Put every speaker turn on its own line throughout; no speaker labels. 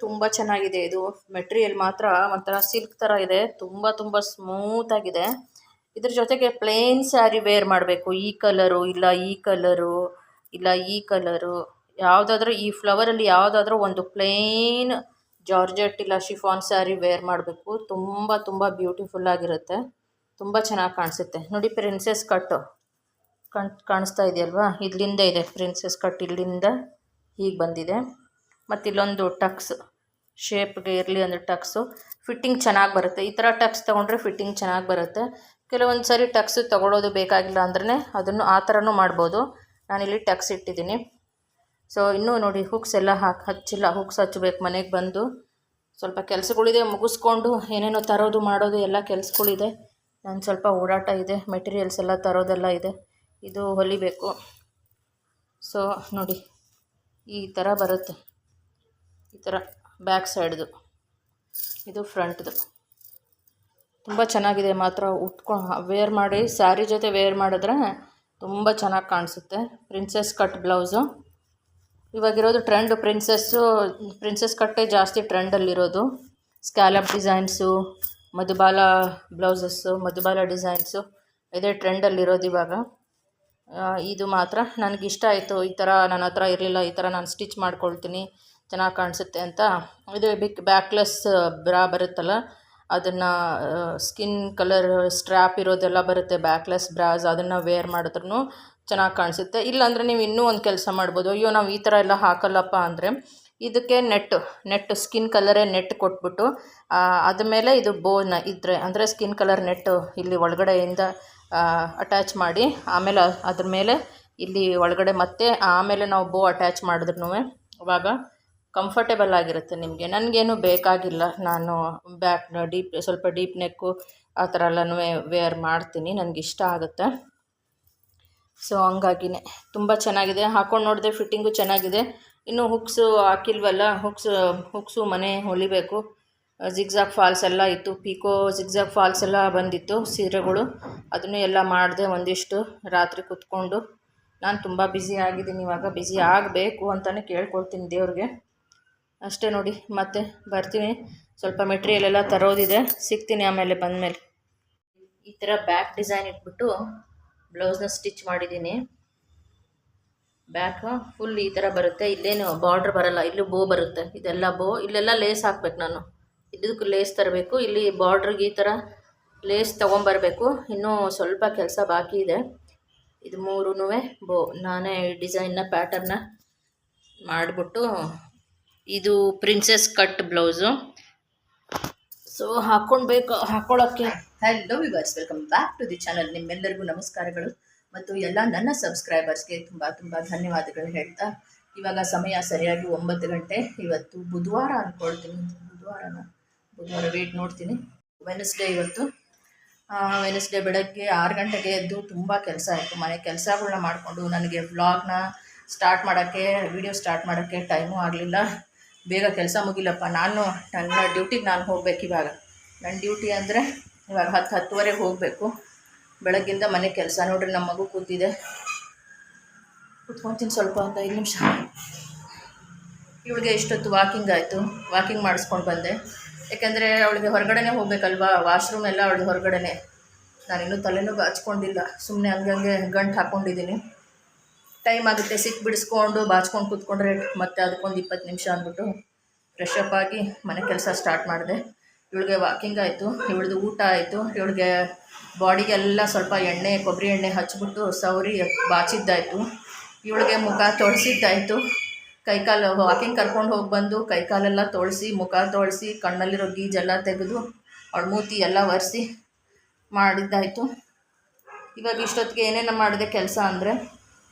ತುಂಬ ಚೆನ್ನಾಗಿದೆ. ಇದು ಮೆಟೀರಿಯಲ್ ಮಾತ್ರ ಒಂಥರ ಸಿಲ್ಕ್ ಥರ ಇದೆ. ತುಂಬ ಸ್ಮೂತಾಗಿದೆ. ಇದ್ರ ಜೊತೆಗೆ ಪ್ಲೇನ್ ಸ್ಯಾರಿ ವೇರ್ ಮಾಡಬೇಕು. ಈ ಕಲರು ಇಲ್ಲ ಈ ಕಲರು ಇಲ್ಲ ಈ ಕಲರು ಯಾವುದಾದ್ರೂ ಈ ಫ್ಲವರಲ್ಲಿ ಯಾವುದಾದ್ರೂ ಒಂದು ಪ್ಲೇನ್ ಜಾರ್ಜೆಟ್ ಇಲ್ಲ ಶಿಫಾನ್ ಸ್ಯಾರಿ ವೇರ್ ಮಾಡಬೇಕು. ತುಂಬ ಬ್ಯೂಟಿಫುಲ್ ಆಗಿರುತ್ತೆ. ತುಂಬ ಚೆನ್ನಾಗಿ ಕಾಣಿಸುತ್ತೆ. ನೋಡಿ ಪ್ರಿನ್ಸೆಸ್ ಕಟ್ಟು ಕಾಣಿಸ್ತಾ ಇದೆಯಲ್ವಾ, ಇಲ್ಲಿಂದ ಇದೆ ಪ್ರಿನ್ಸೆಸ್ ಕಟ್, ಇಲ್ಲಿಂದ ಹೀಗೆ ಬಂದಿದೆ. ಮತ್ತು ಇಲ್ಲೊಂದು ಟಕ್ಸ್ ಶೇಪ್ಗೆ ಇರಲಿ ಅಂದರೆ ಟಕ್ಸು ಫಿಟ್ಟಿಂಗ್ ಚೆನ್ನಾಗಿ ಬರುತ್ತೆ. ಈ ಥರ ಟಕ್ಸ್ ತೊಗೊಂಡ್ರೆ ಫಿಟ್ಟಿಂಗ್ ಚೆನ್ನಾಗಿ ಬರುತ್ತೆ. ಕೆಲವೊಂದು ಸಾರಿ ಟಕ್ಸ್ ತೊಗೊಳ್ಳೋದು ಬೇಕಾಗಿಲ್ಲ ಅಂದ್ರೆ ಅದನ್ನು ಆ ಥರನೂ ಮಾಡ್ಬೋದು. ನಾನಿಲ್ಲಿ ಟಕ್ಸ್ ಇಟ್ಟಿದ್ದೀನಿ. ಸೊ ಇನ್ನೂ ನೋಡಿ ಹುಕ್ಸ್ ಎಲ್ಲ ಹಚ್ಚಿಲ್ಲ. ಹುಕ್ಸ್ ಹಚ್ಚಬೇಕು. ಮನೆಗೆ ಬಂದು ಸ್ವಲ್ಪ ಕೆಲಸಗಳಿದೆ, ಮುಗಿಸ್ಕೊಂಡು ಏನೇನೋ ತರೋದು ಮಾಡೋದು ಎಲ್ಲ ಕೆಲಸಗಳಿದೆ. ನಾನು ಸ್ವಲ್ಪ ಓಡಾಟ ಇದೆ, ಮೆಟೀರಿಯಲ್ಸ್ ಎಲ್ಲ ತರೋದೆಲ್ಲ ಇದೆ. ಇದು ಹೊಲಿಬೇಕು. ಸೊ ನೋಡಿ ಈ ಥರ ಬರುತ್ತೆ. ಈ ಥರ ಬ್ಯಾಕ್ ಸೈಡ್ದು, ಇದು ಫ್ರಂಟ್ದು. ತುಂಬ ಚೆನ್ನಾಗಿದೆ ಮಾತ್ರ. ವೇರ್ ಮಾಡಿ ಸ್ಯಾರಿ ಜೊತೆ ವೇರ್ ಮಾಡಿದ್ರೆ ತುಂಬ ಚೆನ್ನಾಗಿ ಕಾಣಿಸುತ್ತೆ. ಪ್ರಿನ್ಸೆಸ್ ಕಟ್ ಬ್ಲೌಸು ಇವಾಗಿರೋದು ಟ್ರೆಂಡು. ಪ್ರಿನ್ಸೆಸ್ ಕಟ್ಟೇ ಜಾಸ್ತಿ ಟ್ರೆಂಡಲ್ಲಿರೋದು. Scallop designs, Madhubala blouses, Madhubala designs ಇದೇ ಟ್ರೆಂಡಲ್ಲಿರೋದು ಇವಾಗ. ಇದು ಮಾತ್ರ ನನಗಿಷ್ಟ ಆಯಿತು. ಈ ಥರ ನನ್ನ ಹತ್ರ ಇರಲಿಲ್ಲ. ಈ ಥರ ನಾನು ಸ್ಟಿಚ್ ಮಾಡ್ಕೊಳ್ತೀನಿ, ಚೆನ್ನಾಗಿ ಕಾಣಿಸುತ್ತೆ ಅಂತ. ಇದು ಬ್ಯಾಕ್ಲೆಸ್ ಬ್ರಾ ಬರುತ್ತಲ್ಲ, ಅದನ್ನು ಸ್ಕಿನ್ ಕಲರ್ ಸ್ಟ್ರ್ಯಾಪ್ ಇರೋದೆಲ್ಲ ಬರುತ್ತೆ, ಬ್ಯಾಕ್ಲೆಸ್ ಬ್ರಾಸ್. ಅದನ್ನು ವೇರ್ ಮಾಡಿದ್ರೂ ಚೆನ್ನಾಗಿ ಕಾಣಿಸುತ್ತೆ. ಇಲ್ಲಾಂದರೆ ನೀವು ಇನ್ನೂ ಒಂದು ಕೆಲಸ ಮಾಡ್ಬೋದು. ಅಯ್ಯೋ ನಾವು ಈ ಥರ ಎಲ್ಲ ಹಾಕಲ್ಲಪ್ಪ ಅಂದರೆ ಇದಕ್ಕೆ ನೆಟ್ ಸ್ಕಿನ್ ಕಲರೇ ನೆಟ್ ಕೊಟ್ಬಿಟ್ಟು ಅದ ಇದು ಬೋನ ಇದ್ದರೆ ಅಂದರೆ ಸ್ಕಿನ್ ಕಲರ್ ನೆಟ್ಟು ಇಲ್ಲಿ ಒಳಗಡೆಯಿಂದ ಅಟ್ಯಾಚ್ ಮಾಡಿ ಆಮೇಲೆ ಅದ್ರ ಮೇಲೆ ಇಲ್ಲಿ ಒಳಗಡೆ ಮತ್ತೆ ಆಮೇಲೆ ನಾವು ಬೋ ಅಟ್ಯಾಚ್ ಮಾಡಿದ್ರೂ ಅವಾಗ ಕಂಫರ್ಟೇಬಲ್ ಆಗಿರುತ್ತೆ ನಿಮಗೆ. ನನಗೇನು ಬೇಕಾಗಿಲ್ಲ. ನಾನು ಸ್ವಲ್ಪ ಡೀಪ್ ನೆಕ್ಕು ಆ ಥರ ಎಲ್ಲನೂ ವೇರ್ ಮಾಡ್ತೀನಿ, ನನಗಿಷ್ಟ ಆಗುತ್ತೆ. ಸೊ ಹಂಗಾಗಿನೇ ತುಂಬ ಚೆನ್ನಾಗಿದೆ. ಹಾಕ್ಕೊಂಡು ನೋಡಿದೆ ಫಿಟ್ಟಿಂಗು ಚೆನ್ನಾಗಿದೆ. ಇನ್ನು ಹುಕ್ಸು ಹಾಕಿಲ್ವಲ್ಲ, ಹುಕ್ಸು ಮನೆ ಹೊಲಿಬೇಕು. ಜಿಗ್ಜಾಗ್ ಫಾಲ್ಸ್ ಎಲ್ಲ ಇತ್ತು, ಪಿಕೋ ಜಿಗ್ಜಾಗ್ ಫಾಲ್ಸ್ ಎಲ್ಲ ಬಂದಿತ್ತು ಸೀರೆಗಳು. ಅದನ್ನು ಎಲ್ಲ ಮಾಡಿದೆ ಒಂದಿಷ್ಟು ರಾತ್ರಿ ಕೂತ್ಕೊಂಡು. ನಾನು ತುಂಬ ಬ್ಯುಸಿ ಆಗಿದ್ದೀನಿ ಇವಾಗ. ಬ್ಯುಸಿ ಆಗಬೇಕು ಅಂತಲೇ ಕೇಳ್ಕೊಳ್ತೀನಿ ದೇವ್ರಿಗೆ. ಅಷ್ಟೇ ನೋಡಿ. ಮತ್ತೆ ಬರ್ತೀನಿ, ಸ್ವಲ್ಪ ಮೆಟೀರಿಯಲ್ ಎಲ್ಲ ತರೋದಿದೆ, ಸಿಗ್ತೀನಿ ಆಮೇಲೆ ಬಂದಮೇಲೆ. ಈ ಥರ ಬ್ಯಾಕ್ ಡಿಸೈನ್ ಇಟ್ಬಿಟ್ಟು ಬ್ಲೌಸ್ನ ಸ್ಟಿಚ್ ಮಾಡಿದ್ದೀನಿ. ಬ್ಯಾಕ್ ಫುಲ್ ಈ ಥರ ಬರುತ್ತೆ. ಇಲ್ಲೇನು ಬಾರ್ಡ್ರ್ ಬರಲ್ಲ, ಇಲ್ಲೂ ಬೋ ಬರುತ್ತೆ. ಇದೆಲ್ಲ ಬೋ. ಇಲ್ಲೆಲ್ಲ ಲೇಸ್ ಹಾಕ್ಬೇಕು. ನಾನು ಇದಕ್ಕೆ ಲೇಸ್ ತರಬೇಕು. ಇಲ್ಲಿ ಬಾರ್ಡ್ರಿಗೆ ಈ ಥರ ಲೇಸ್ ತೊಗೊಂಬರ್ಬೇಕು. ಇನ್ನೂ ಸ್ವಲ್ಪ ಕೆಲಸ ಬಾಕಿ ಇದೆ. ಇದು ಮೂರೂ ಬೋ ನಾನೇ ಡಿಸೈನ್ನ ಪ್ಯಾಟರ್ನ ಮಾಡಿಬಿಟ್ಟು, ಇದು ಪ್ರಿನ್ಸೆಸ್ ಕಟ್ ಬ್ಲೌಸು. ಸೊ ಹಾಕ್ಕೊಳ್ಳೋಕ್ಕೆ hello viewers, welcome back to the channel. ನಿಮ್ಮೆಲ್ಲರಿಗೂ ನಮಸ್ಕಾರಗಳು ಮತ್ತು ಎಲ್ಲ ನನ್ನ ಸಬ್ಸ್ಕ್ರೈಬರ್ಸ್ಗೆ ತುಂಬ ಧನ್ಯವಾದಗಳು ಹೇಳ್ತಾ, ಇವಾಗ ಸಮಯ ಸರಿಯಾಗಿ 9 ಗಂಟೆ. ಇವತ್ತು ಬುಧವಾರ ಅಂದ್ಕೊಳ್ತೀನಿ. ಬುಧವಾರ ವೇಟ್ ನೋಡ್ತೀನಿ. ವೆನ್ಸ್ಡೇ ಇವತ್ತು. ವೆನ್ಸ್ಡೇ ಬೆಳಗ್ಗೆ 6 ಗಂಟೆಗೆ ಎದ್ದು ತುಂಬ ಕೆಲಸ ಆಯಿತು. ಮನೆ ಕೆಲಸಗಳನ್ನ ಮಾಡಿಕೊಂಡು ನನಗೆ ವ್ಲಾಗ್ನ ಸ್ಟಾರ್ಟ್ ಮಾಡೋಕ್ಕೆ, ವಿಡಿಯೋ ಸ್ಟಾರ್ಟ್ ಮಾಡೋಕ್ಕೆ ಟೈಮೂ ಆಗಲಿಲ್ಲ. ಬೇಗ ಕೆಲಸ ಮುಗಿಲಪ್ಪ. ನನ್ನ ಡ್ಯೂಟಿಗೆ ನಾನು ಹೋಗಬೇಕು ಇವಾಗ. ನನ್ನ ಡ್ಯೂಟಿ ಅಂದರೆ ಇವಾಗ 10-10:30 ಹೋಗಬೇಕು. ಬೆಳಗ್ಗಿಂದ ಮನೆ ಕೆಲಸ. ನೋಡ್ರಿ, ನಮ್ಮ ಮಗು ಕೂತಿದೆ, ಕೂತ್ಕೊತೀನಿ ಸ್ವಲ್ಪ ಒಂದು 5 ನಿಮಿಷ. ಇವಳಿಗೆ ಇಷ್ಟೊತ್ತು ವಾಕಿಂಗ್ ಮಾಡಿಸ್ಕೊಂಡು ಬಂದೆ. ಯಾಕೆಂದರೆ ಅವಳಿಗೆ ಹೊರಗಡೆನೇ ಹೋಗಬೇಕಲ್ವಾ, ವಾಶ್ರೂಮ್ ಎಲ್ಲ ಅವಳಿಗೆ ಹೊರಗಡೆನೇ. ನಾನಿನ್ನೂ ತಲೆನೂ ಬಾಚ್ಕೊಂಡಿಲ್ಲ, ಸುಮ್ಮನೆ ಹಂಗಂಗೆ ಗಂಟು ಹಾಕ್ಕೊಂಡಿದ್ದೀನಿ. ಟೈಮ್ ಆಗುತ್ತೆ, ಬಿಡಿಸ್ಕೊಂಡು ಬಾಚ್ಕೊಂಡು ಕೂತ್ಕೊಂಡ್ರೆ ಮತ್ತೆ ಅದಕ್ಕೊಂದು 20 ನಿಮಿಷ ಅಂದ್ಬಿಟ್ಟು ಫ್ರೆಶ್ ಅಪ್ ಆಗಿ ಮನೆ ಕೆಲಸ ಸ್ಟಾರ್ಟ್ ಮಾಡಿದೆ. ಇವಳಿಗೆ ವಾಕಿಂಗ್ ಆಯಿತು, ಇವಳದು ಊಟ ಆಯಿತು. ಇವಳಿಗೆ ಬಾಡಿಗೆಲ್ಲ ಸ್ವಲ್ಪ ಕೊಬ್ಬರಿ ಎಣ್ಣೆ ಹಚ್ಬಿಟ್ಟು ಸವರಿ ಬಾಚಿದ್ದಾಯಿತು. ಇವಳಿಗೆ ಮುಖ ತೊಳೆಸಿದ್ದಾಯಿತು. ಕೈಕಾಲು ವಾಕಿಂಗ್ ಕರ್ಕೊಂಡು ಹೋಗಿ ಬಂದು ಕೈಕಾಲೆಲ್ಲ ತೊಳೆಸಿ, ಮುಖ ತೊಳೆಸಿ, ಕಣ್ಣಲ್ಲಿರೋ ಗೀಜೆಲ್ಲ ತೆಗೆದು ಅವಳ ಮೂತಿ ಎಲ್ಲ ಒರೆಸಿ ಮಾಡಿದ್ದಾಯಿತು. ಇವಾಗ ಇಷ್ಟೊತ್ತಿಗೆ ಏನೇನು ಮಾಡಿದೆ ಕೆಲಸ ಅಂದರೆ,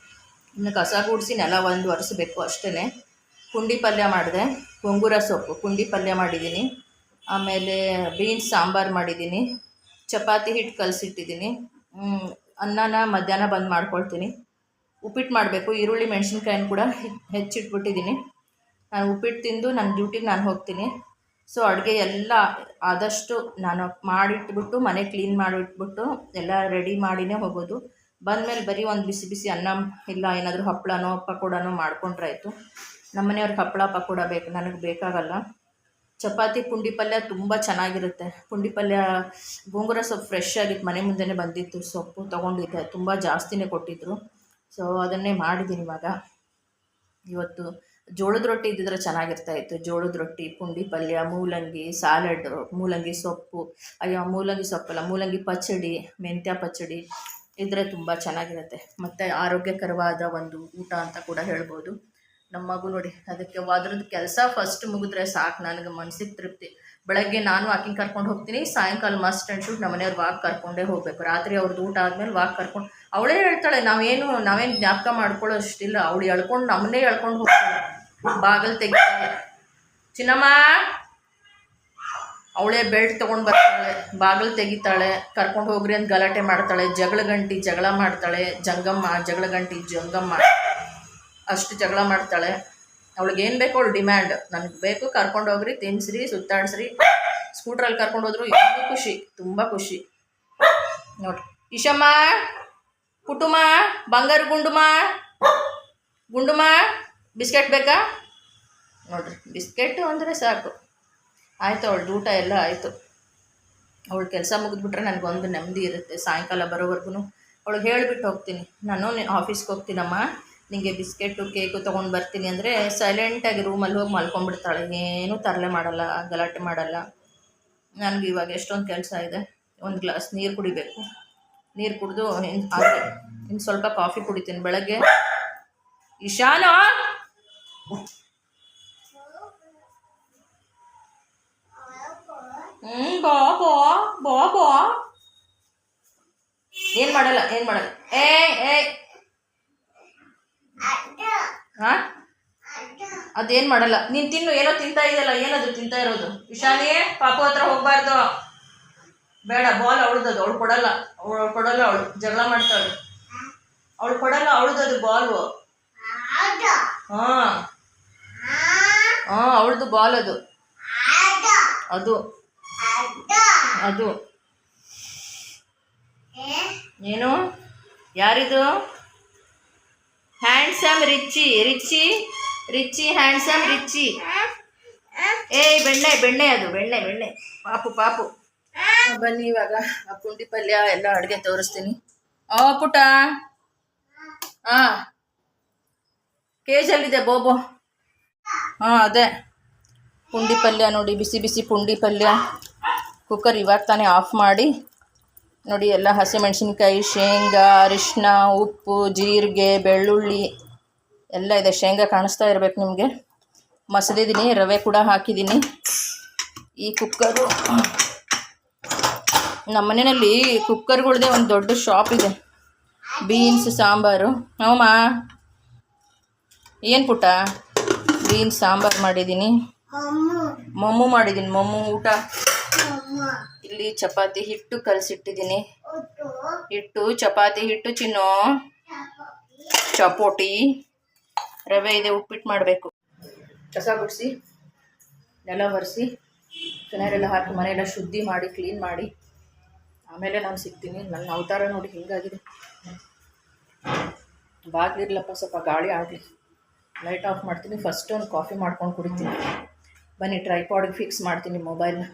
ಇನ್ನು ಕಸ ಗುಡಿಸಿ ನೆಲ ಒಂದು ಒರೆಸಬೇಕು ಅಷ್ಟೇ. ಪುಂಡಿ ಪಲ್ಯ ಮಾಡಿದೆ, ಗೊಂಗೂರ ಸೊಪ್ಪು ಪುಂಡಿ ಪಲ್ಯ ಮಾಡಿದ್ದೀನಿ. ಆಮೇಲೆ ಬೀನ್ಸ್ ಸಾಂಬಾರು ಮಾಡಿದ್ದೀನಿ. ಚಪಾತಿ ಹಿಟ್ಟು ಕಲಸಿಟ್ಟಿದ್ದೀನಿ. ಅನ್ನನ ಮಧ್ಯಾಹ್ನ ಬಂದು ಮಾಡ್ಕೊಳ್ತೀನಿ. ಉಪ್ಪಿಟ್ಟು ಮಾಡಬೇಕು. ಈರುಳ್ಳಿ ಮೆಣಸಿನ್ಕಾಯಿನ ಕೂಡ ಹೆಚ್ಚಿಟ್ಬಿಟ್ಟಿದ್ದೀನಿ. ನಾನು ಉಪ್ಪಿಟ್ಟು ತಿಂದು ನನ್ನ ಡ್ಯೂಟಿಗೆ ನಾನು ಹೋಗ್ತೀನಿ. ಸೊ ಅಡುಗೆ ಎಲ್ಲ ಆದಷ್ಟು ನಾನು ಮಾಡಿಟ್ಬಿಟ್ಟು, ಮನೆ ಕ್ಲೀನ್ ಮಾಡಿಟ್ಬಿಟ್ಟು ಎಲ್ಲ ರೆಡಿ ಮಾಡಿನೇ ಹೋಗೋದು. ಬಂದಮೇಲೆ ಬರೀ ಒಂದು ಬಿಸಿ ಅನ್ನ ಇಲ್ಲ ಏನಾದರೂ ಹಪ್ಪಳನೋ ಪಕೋಡನೋ ಮಾಡ್ಕೊಂಡ್ರಾಯ್ತು. ನಮ್ಮ ಮನೆಯವ್ರಿಗೆ ಹಪ್ಪಳ ಪಕೋಡ ಬೇಕು, ನನಗೆ ಬೇಕಾಗಲ್ಲ. ಚಪಾತಿ ಪುಂಡಿ ಪಲ್ಯ ತುಂಬ ಚೆನ್ನಾಗಿರುತ್ತೆ. ಪುಂಡಿ ಪಲ್ಯ ಗೋಂಗೂರ ಸೊಪ್ಪು ಫ್ರೆಶ್ ಆಗಿತ್ತು, ಮನೆ ಮುಂದೆನೇ ಬಂದಿತ್ತು, ಸೊಪ್ಪು ತೊಗೊಂಡಿದ್ದೆ, ತುಂಬ ಜಾಸ್ತಿನೇ ಕೊಟ್ಟಿದ್ದರು. ಸೊ ಅದನ್ನೇ ಮಾಡಿದ್ದೀನಿ ಇವಾಗ. ಇವತ್ತು ಜೋಳದ ರೊಟ್ಟಿ ಇದ್ದಿದ್ರೆ ಚೆನ್ನಾಗಿರ್ತಾಯಿತ್ತು. ಜೋಳದ ರೊಟ್ಟಿ, ಪುಂಡಿ ಪಲ್ಯ, ಮೂಲಂಗಿ ಸ್ಯಾಲಡ್, ಮೂಲಂಗಿ ಸೊಪ್ಪು, ಅಯ್ಯೋ ಮೂಲಂಗಿ ಸೊಪ್ಪಲ್ಲ, ಮೂಲಂಗಿ ಪಚ್ಚಡಿ, ಮೆಂತ್ಯ ಪಚ್ಚಡಿ ಇದ್ದರೆ ತುಂಬ ಚೆನ್ನಾಗಿರುತ್ತೆ. ಮತ್ತು ಆರೋಗ್ಯಕರವಾದ ಒಂದು ಊಟ ಅಂತ ಕೂಡ ಹೇಳ್ಬೋದು. ನಮ್ಮ ಮಗು ನೋಡಿ, ಅದಕ್ಕೆ ಅದ್ರದ್ದು ಕೆಲಸ ಫಸ್ಟ್ ಮುಗಿದ್ರೆ ಸಾಕು, ನನಗೆ ಮನಸ್ಸಿಗೆ ತೃಪ್ತಿ. ಬೆಳಗ್ಗೆ ನಾನು ಆಕಿನ ಕರ್ಕೊಂಡು ಹೋಗ್ತೀನಿ, ಸಾಯಂಕಾಲ ಮಸ್ಟ್ ಆ್ಯಂಡ್ ಶೂಟ್ ನಮ್ಮನೆಯವ್ರು ವಾಕ್ ಕರ್ಕೊಂಡೇ ಹೋಗಬೇಕು. ರಾತ್ರಿ ಅವ್ರದ್ದು ಊಟ ಆದಮೇಲೆ ವಾಕ್ ಕರ್ಕೊಂಡು ಅವಳೇ ಹೇಳ್ತಾಳೆ, ನಾವೇನು ಜ್ಞಾಪಕ ಮಾಡ್ಕೊಳ್ಳೋಷ್ಟಿಲ್ಲ. ಅವಳು ಎಳ್ಕೊಂಡು ನಮ್ಮನ್ನೇ ಎಳ್ಕೊಂಡು ಹೋಗ್ತಾಳೆ, ಬಾಗಿಲು ತೆಗಿತಾಳೆ. ಚಿನ್ನಮ್ಮ ಅವಳೇ ಬೆಲ್ಟ್ ತೊಗೊಂಡು ಬರ್ತಾಳೆ, ಬಾಗಿಲು ತೆಗಿತಾಳೆ, ಕರ್ಕೊಂಡು ಹೋಗ್ರಿ ಅಂತ ಗಲಾಟೆ ಮಾಡ್ತಾಳೆ, ಜಗಳ ಮಾಡ್ತಾಳೆ. ಜಂಗಮ್ಮ ಅಷ್ಟು ಜಗಳ ಮಾಡ್ತಾಳೆ. ಅವಳಿಗೇನು ಬೇಕೋ ಅವಳು ಡಿಮ್ಯಾಂಡ್, ನನಗೆ ಬೇಕು, ಕರ್ಕೊಂಡು ಹೋಗ್ರಿ, ತಿನ್ನಿಸ್ರಿ, ಸುತ್ತಾಡಿಸ್ರಿ. ಸ್ಕೂಟ್ರಲ್ಲಿ ಕರ್ಕೊಂಡು ಹೋದ್ರು ಇನ್ನೂ ಖುಷಿ, ತುಂಬ ಖುಷಿ. ನೋಡಿರಿ, ಇಶಮ್ಮ, ಪುಟುಮ, ಬಂಗಾರು ಗುಂಡುಮ ಬಿಸ್ಕೆಟ್ ಬೇಕಾ? ನೋಡಿರಿ, ಬಿಸ್ಕೆಟು ಅಂದರೆ ಸಾಕು. ಆಯಿತು, ಅವಳದು ಊಟ ಎಲ್ಲ ಆಯಿತು. ಅವಳು ಕೆಲಸ ಮುಗಿದ್ಬಿಟ್ರೆ ನನಗೊಂದು ನೆಮ್ಮದಿ ಇರುತ್ತೆ. ಸಾಯಂಕಾಲ ಬರೋವರೆಗೂ ಅವಳಿಗೆ ಹೇಳಿಬಿಟ್ಟು ಹೋಗ್ತೀನಿ, ನಾನು ಆಫೀಸ್ಗೆ ಹೋಗ್ತೀನಮ್ಮ, ನಿಮಗೆ ಬಿಸ್ಕೆಟು ಕೇಕು ತೊಗೊಂಡು ಬರ್ತೀನಿ ಅಂದರೆ ಸೈಲೆಂಟಾಗಿ ರೂಮಲ್ಲಿ ಹೋಗಿ ಮಲ್ಕೊಂಡ್ಬಿಡ್ತಾಳೆ. ಏನೂ ತರಲೆ ಮಾಡಲ್ಲ, ಗಲಾಟೆ ಮಾಡಲ್ಲ. ನನಗೆ ಇವಾಗ ಎಷ್ಟೊಂದು ಕೆಲಸ ಇದೆ. ಒಂದು ಗ್ಲಾಸ್ ನೀರು ಕುಡಿಬೇಕು, ನೀರು ಕುಡಿದು ಇನ್ನು ಸ್ವಲ್ಪ ಕಾಫಿ ಕುಡಿತೀನಿ ಬೆಳಗ್ಗೆ. ಇಶಾನ ಬಾ ಏನು ಮಾಡಲ್ಲ. ಹಾಂ, ಅದೇನು ಮಾಡಲ್ಲ. ನೀನು ತಿನ್ನು, ಏನೋ ತಿಂತಾ ಇದೆಯಲ್ಲ, ಏನದು ತಿಂತಾ ಇರೋದು? ಇಶಾನಿ, ಪಾಪು ಹತ್ರ ಹೋಗಬಾರ್ದು, ಬೇಡ. ಬಾಲ್ ಅವಳದದು, ಅವಳು ಕೊಡಲ್ಲ, ಅವಳು ಜಗಳ ಮಾಡ್ತಾಳೆ. ಅವಳು ಕೊಡಲ್ಲ, ಅವಳದದು ಬಾಲು. ಹಾಂ, ಅವಳದು ಬಾಲ್ ಅದು. ಏನು, ಯಾರಿದು? Handsome Richie handsome Richie. ಬೆಣ್ಣೆ ಅದು, ಬೆಣ್ಣೆ. ಪಾಪು. ಬನ್ನಿ, ಇವಾಗ ಆ ಪುಂಡಿ ಪಲ್ಯ ಎಲ್ಲ ಅಡುಗೆ ತೋರಿಸ್ತೀನಿ. ಪುಟ್ಟ, ಕೇಜಲ್ಲಿದೆ ಬೋಬೋ. ಅದೇ ಪುಂಡಿ ಪಲ್ಯ ನೋಡಿ, ಬಿಸಿ ಪುಂಡಿ ಪಲ್ಯ. ಕುಕ್ಕರ್ ಇವಾಗ ತಾನೇ ಆಫ್ ಮಾಡಿ ನೋಡಿ. ಎಲ್ಲ ಹಸಿಮೆಣಸಿನ್ಕಾಯಿ, ಶೇಂಗಾ, ಅರಿಶಿನ, ಉಪ್ಪು, ಜೀರಿಗೆ, ಬೆಳ್ಳುಳ್ಳಿ ಎಲ್ಲ ಇದೆ. ಶೇಂಗಾ ಕಾಣಿಸ್ತಾ ಇರಬೇಕು ನಿಮಗೆ. ಮಸದಿದ್ದೀನಿ, ರವೆ ಕೂಡ ಹಾಕಿದ್ದೀನಿ. ಈ ಕುಕ್ಕರು, ನಮ್ಮ ಮನೆಯಲ್ಲಿ ಕುಕ್ಕರ್ಗಳದ್ದೇ ಒಂದು ದೊಡ್ಡ ಶಾಪ್ ಇದೆ. ಬೀನ್ಸ್ ಸಾಂಬಾರು. ಹೌಮ್ಮ, ಏನು ಪುಟ್ಟ? ಬೀನ್ಸ್ ಸಾಂಬಾರು ಮಾಡಿದ್ದೀನಿ, ಮೊಮ್ಮು ಊಟ. ಇಲ್ಲಿ ಚಪಾತಿ ಹಿಟ್ಟು ಕಲಸಿಟ್ಟಿದ್ದೀನಿ. ಚಪಾತಿ ಹಿಟ್ಟು ಚಿನ್ನು, ಚಪೋಟಿ, ರವೆ ಇದೆ, ಉಪ್ಪಿಟ್ಟು ಮಾಡಬೇಕು. ಕಸ ಗುಡಿಸಿ, ನೆಲ ಒರೆಸಿ, ಫಿನೈಲೆಲ್ಲ ಹಾಕಿ ಮನೆಯೆಲ್ಲ ಶುದ್ಧಿ ಮಾಡಿ, ಕ್ಲೀನ್ ಮಾಡಿ ಆಮೇಲೆ ನಾನು ಸಿಗ್ತೀನಿ. ನನ್ನ ಅವತಾರ ನೋಡಿ ಹಿಂಗಾಗಿದೆ. ಬಾಗಿಲಿರ್ಲಪ್ಪ, ಸ್ವಲ್ಪ ಗಾಳಿ ಆಗಲಿ. ಲೈಟ್ ಆಫ್ ಮಾಡ್ತೀನಿ. ಫಸ್ಟ್ ಒಂದು ಕಾಫಿ ಮಾಡ್ಕೊಂಡು ಕುಡಿತೀನಿ. ಬನ್ನಿ, ಟ್ರೈಪಾಡಿಗೆ ಫಿಕ್ಸ್ ಮಾಡ್ತೀನಿ ಮೊಬೈಲ್ನ.